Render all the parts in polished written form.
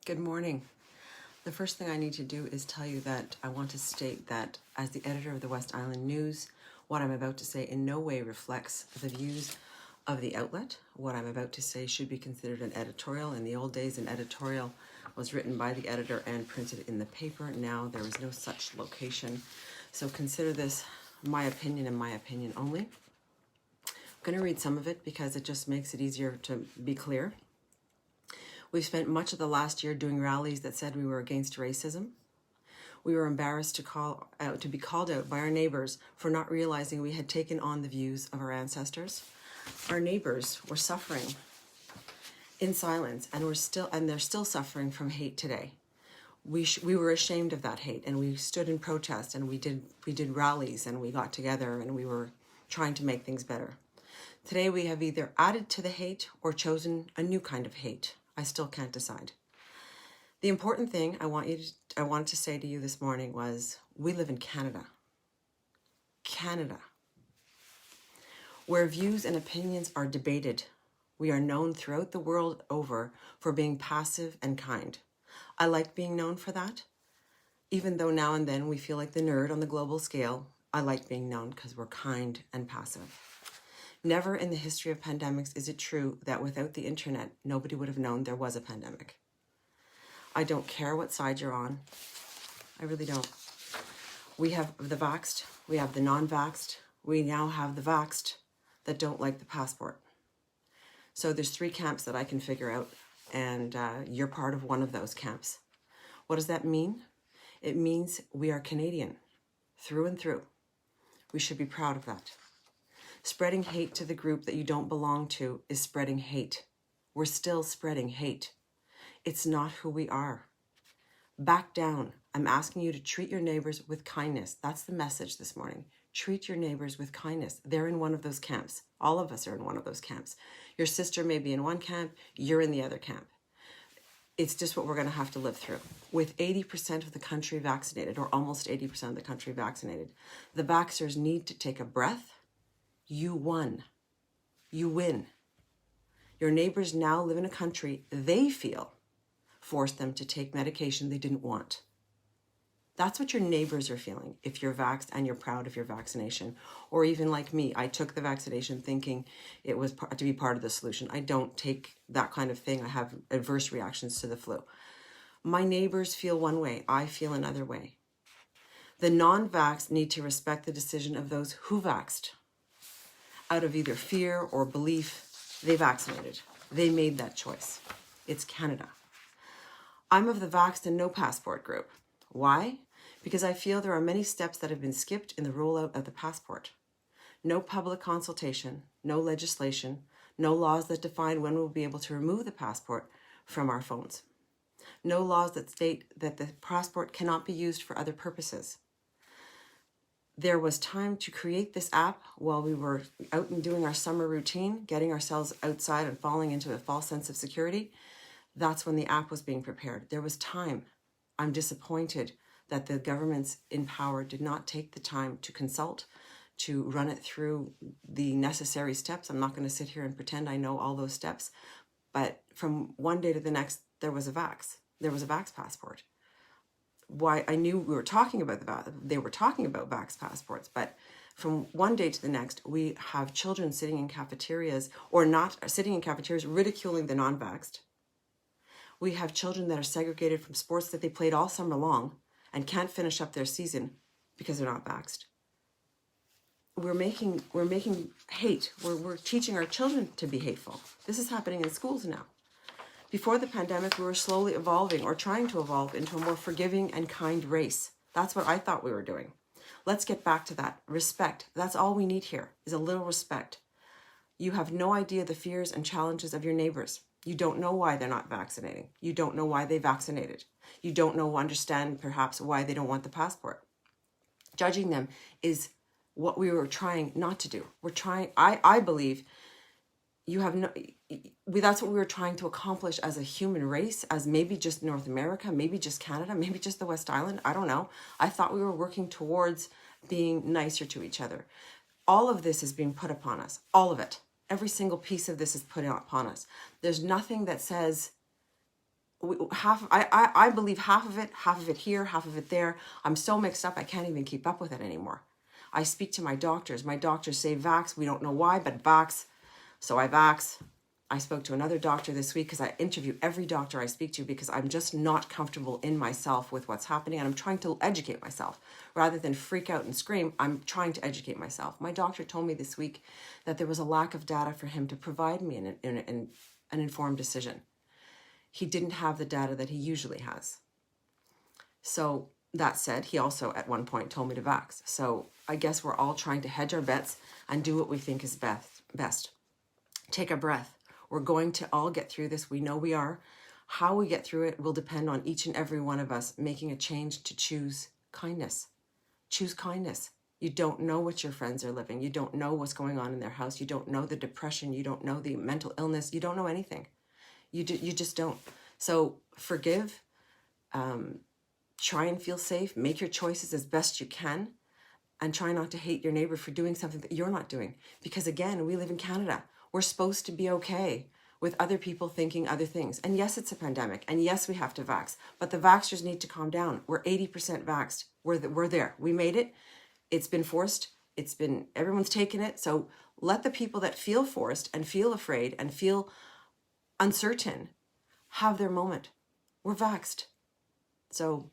Good morning. The first thing I need to do is tell you that I want to state that as the editor of the West Island News, what I'm about to say in no way reflects the views of the outlet. What I'm about to say should be considered an editorial. In the old days, an editorial was written by the editor and printed in the paper. Now there is no such location. So consider this my opinion and my opinion only. I'm going to read some of it because it just makes it easier to be clear. We've spent much of the last year doing rallies that said we were against racism. We were embarrassed to be called out by our neighbours for not realizing we had taken on the views of our ancestors. Our neighbours were suffering in silence, and they're still suffering from hate today. We were ashamed of that hate, and we stood in protest, and we did rallies, and we got together, and we were trying to make things better. Today we have either added to the hate or chosen a new kind of hate. I still can't decide. The important thing I wanted to say to you this morning was we live in Canada. Canada, where views and opinions are debated. We are known throughout the world over for being passive and kind. I like being known for that. Even though now and then we feel like the nerd on the global scale, I like being known because we're kind and passive. Never in the history of pandemics is it true that without the internet, nobody would have known there was a pandemic. I don't care what side you're on. I really don't. We have the vaxed, we have the non-vaxed, we now have the vaxed that don't like the passport. So there's 3 camps that I can figure out, and you're part of one of those camps. What does that mean? It means we are Canadian, through and through. We should be proud of that. Spreading hate to the group that you don't belong to is spreading hate. We're still spreading hate. It's not who we are. Back down. I'm asking you to treat your neighbors with kindness. That's the message this morning. Treat your neighbors with kindness. They're in one of those camps. All of us are in one of those camps. Your sister may be in one camp, you're in the other camp. It's just what we're going to have to live through. With 80% of the country vaccinated, or almost 80% of the country vaccinated, the vaxxers need to take a breath. You won. You win. Your neighbors now live in a country they feel forced them to take medication they didn't want. That's what your neighbors are feeling if you're vaxxed and you're proud of your vaccination. Or even like me, I took the vaccination thinking it was to be part of the solution. I don't take that kind of thing. I have adverse reactions to the flu. My neighbors feel one way. I feel another way. The non-vaxxed need to respect the decision of those who vaxxed. Out of either fear or belief, they vaccinated. They made that choice. It's Canada. I'm of the vaxxed and no passport group. Why? Because I feel there are many steps that have been skipped in the rollout of the passport. No public consultation, no legislation, no laws that define when we'll be able to remove the passport from our phones. No laws that state that the passport cannot be used for other purposes. There was time to create this app while we were out and doing our summer routine, getting ourselves outside and falling into a false sense of security. That's when the app was being prepared. There was time. I'm disappointed that the governments in power did not take the time to consult, to run it through the necessary steps. I'm not going to sit here and pretend I know all those steps, but from one day to the next, there was a vax passport. Why I knew we were talking about they were talking about vax passports, but from one day to the next, we have children sitting in cafeterias or not sitting in cafeterias ridiculing the non-vaxxed. We have children that are segregated from sports that they played all summer long and can't finish up their season because they're not vaxxed. We're making hate. We're teaching our children to be hateful. This is happening in schools now. Before the pandemic, we were slowly evolving or trying to evolve into a more forgiving and kind race. That's what I thought we were doing. Let's get back to that. Respect. That's all we need here is a little respect. You have no idea the fears and challenges of your neighbors. You don't know why they're not vaccinating. You don't know why they vaccinated. You don't understand perhaps why they don't want the passport. Judging them is what we were trying not to do. I believe that's what we were trying to accomplish as a human race, as maybe just North America, maybe just Canada, maybe just the West Island. I don't know. I thought we were working towards being nicer to each other. All of this is being put upon us. All of it. Every single piece of this is put upon us. There's nothing that says I believe half of it here, half of it there. I'm so mixed up, I can't even keep up with it anymore. I speak to my doctors. My doctors say vax. We don't know why, but vax. So I vax. I spoke to another doctor this week because I interview every doctor I speak to because I'm just not comfortable in myself with what's happening, and I'm trying to educate myself. Rather than freak out and scream, I'm trying to educate myself. My doctor told me this week that there was a lack of data for him to provide me an informed decision. He didn't have the data that he usually has. So that said, he also at one point told me to vax. So I guess we're all trying to hedge our bets and do what we think is best. Take a breath. We're going to all get through this. We know we are. How we get through it will depend on each and every one of us making a change to choose kindness. Choose kindness. You don't know what your friends are living. You don't know what's going on in their house. You don't know the depression. You don't know the mental illness. You don't know anything. You just don't. So forgive. Try and feel safe. Make your choices as best you can. And try not to hate your neighbor for doing something that you're not doing. Because again, we live in Canada. We're supposed to be okay with other people thinking other things. And yes, it's a pandemic. And yes, we have to vax. But the vaxxers need to calm down. We're 80% vaxxed. We're there. We made it. It's been forced. Everyone's taken it. So let the people that feel forced and feel afraid and feel uncertain have their moment. We're vaxxed. So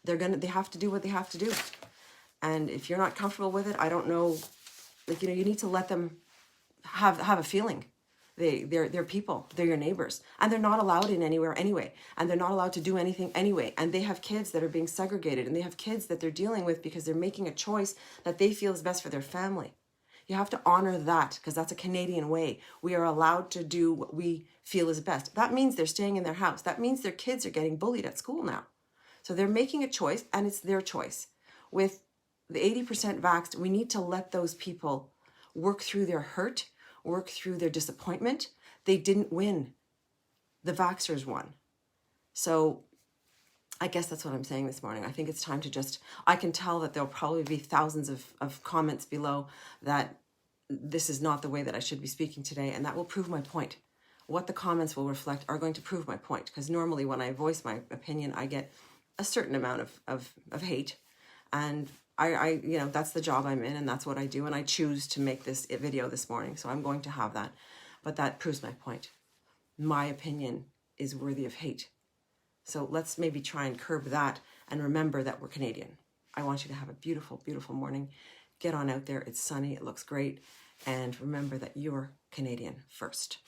they have to do what they have to do. And if you're not comfortable with it, I don't know, you need to let them have a feeling. They're people, they're your neighbors, and they're not allowed in anywhere anyway, and they're not allowed to do anything anyway, and they have kids that are being segregated, and they have kids that they're dealing with because they're making a choice that they feel is best for their family. You have to honor that because that's a Canadian way. We are allowed to do what we feel is best. That means they're staying in their house. That means their kids are getting bullied at school now. So they're making a choice, and it's their choice. With the 80% vaxxed, we need to let those people work through their hurt, work through their disappointment. They didn't win. The vaxxers won. So I guess that's what I'm saying this morning. I think it's time to I can tell that there'll probably be thousands of comments below that this is not the way that I should be speaking today, and that will prove my point. What the comments will reflect are going to prove my point, because normally when I voice my opinion, I get a certain amount of hate, and I that's the job I'm in, and that's what I do, and I choose to make this video this morning, so I'm going to have that. But that proves my point. My opinion is worthy of hate. So let's maybe try and curb that and remember that we're Canadian. I want you to have a beautiful, beautiful morning. Get on out there. It's sunny. It looks great. And remember that you're Canadian first.